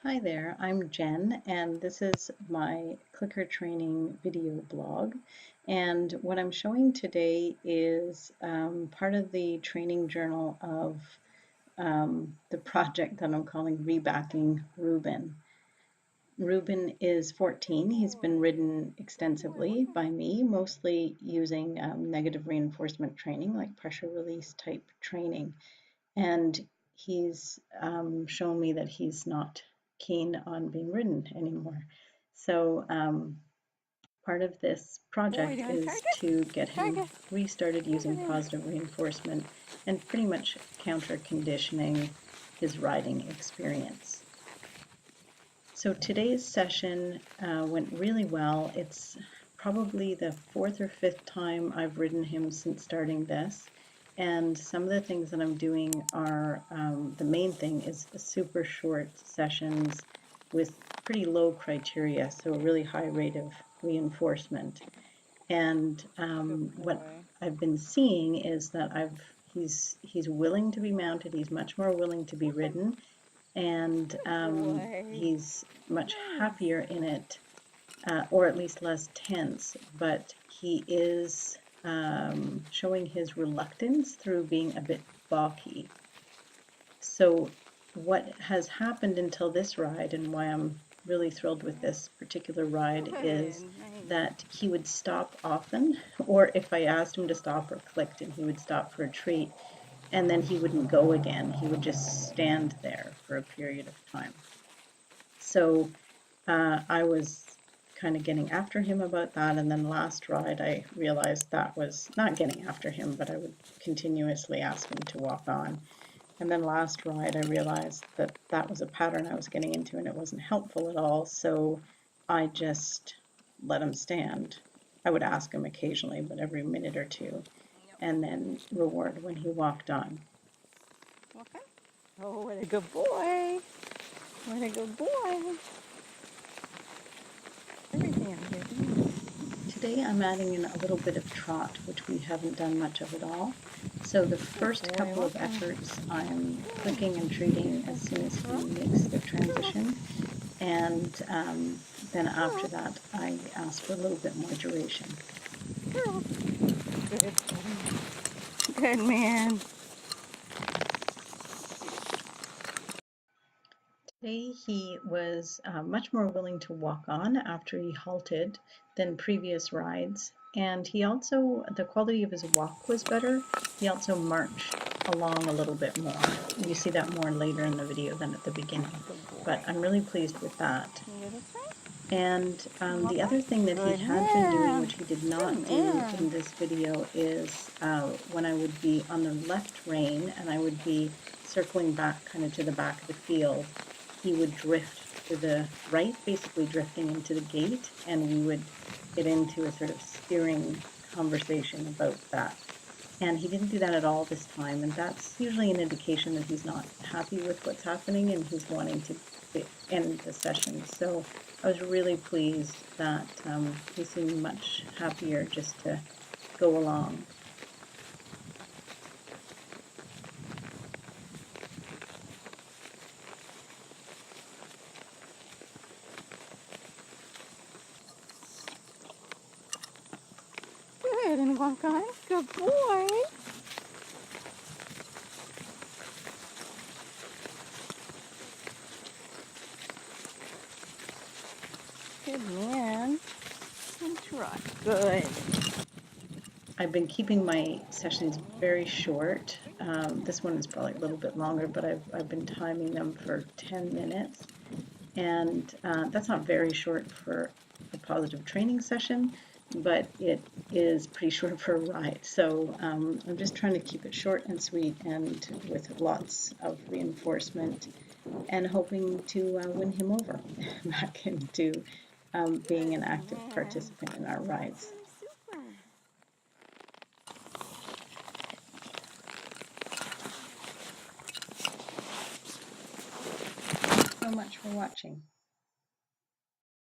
Hi there, I'm Jen, and this is my clicker training video blog. And what I'm showing today is part of the training journal of the project that I'm calling Rebacking Ruben. Ruben is 14. He's been ridden extensively by me, mostly using negative reinforcement training, like pressure release type training. And he's shown me that he's not keen on being ridden anymore. So part of this project is to get him restarted using positive reinforcement and pretty much counter conditioning his riding experience. So today's session went really well. It's probably the fourth or fifth time I've ridden him since starting this. And some of the things that I'm doing are, the main thing is super short sessions with pretty low criteria, so a really high rate of reinforcement. And what I've been seeing is that he's willing to be mounted, he's much more willing to be ridden, and he's much happier in it, or at least less tense, but he is showing his reluctance through being a bit balky. So what has happened until this ride, and why I'm really thrilled with this particular ride, is that he would stop often, or if I asked him to stop or clicked and he would stop for a treat, and then he wouldn't go again. He would just stand there for a period of time. So I was kind of getting after him about that, and then last ride I realized that was not getting after him, but I would continuously ask him to walk on. And then last ride I realized that that was a pattern I was getting into and it wasn't helpful at all, so I just let him stand. I would ask him occasionally, but every minute or two, and then reward when he walked on. Okay. Oh, what a good boy. What a good boy. Everything I'm doing. Today I'm adding in a little bit of trot, which we haven't done much of at all. So the first couple of efforts I'm clicking and treating as soon as he makes the transition, and then after that I ask for a little bit more duration. Good. Good man. Today he was much more willing to walk on after he halted than previous rides, and he also, the quality of his walk was better. He also marched along a little bit more. You see that more later in the video than at the beginning, but I'm really pleased with that. And the other thing that he had been doing, which he did not do in this video, is when I would be on the left rein and I would be circling back kind of to the back of the field, he would drift to the right, basically drifting into the gate, and we would get into a sort of steering conversation about that. And he didn't do that at all this time, and that's usually an indication that he's not happy with what's happening and he's wanting to end the session. So I was really pleased that he seemed much happier just to go along. Good, and walk on. Good boy. Good man. And trot. Good. I've been keeping my sessions very short. This one is probably a little bit longer, but I've been timing them for 10 minutes. And that's not very short for a positive training session, but it is pretty short for a ride. So I'm just trying to keep it short and sweet and with lots of reinforcement, and hoping to win him over back into being an active participant in our rides. Thanks so much for watching.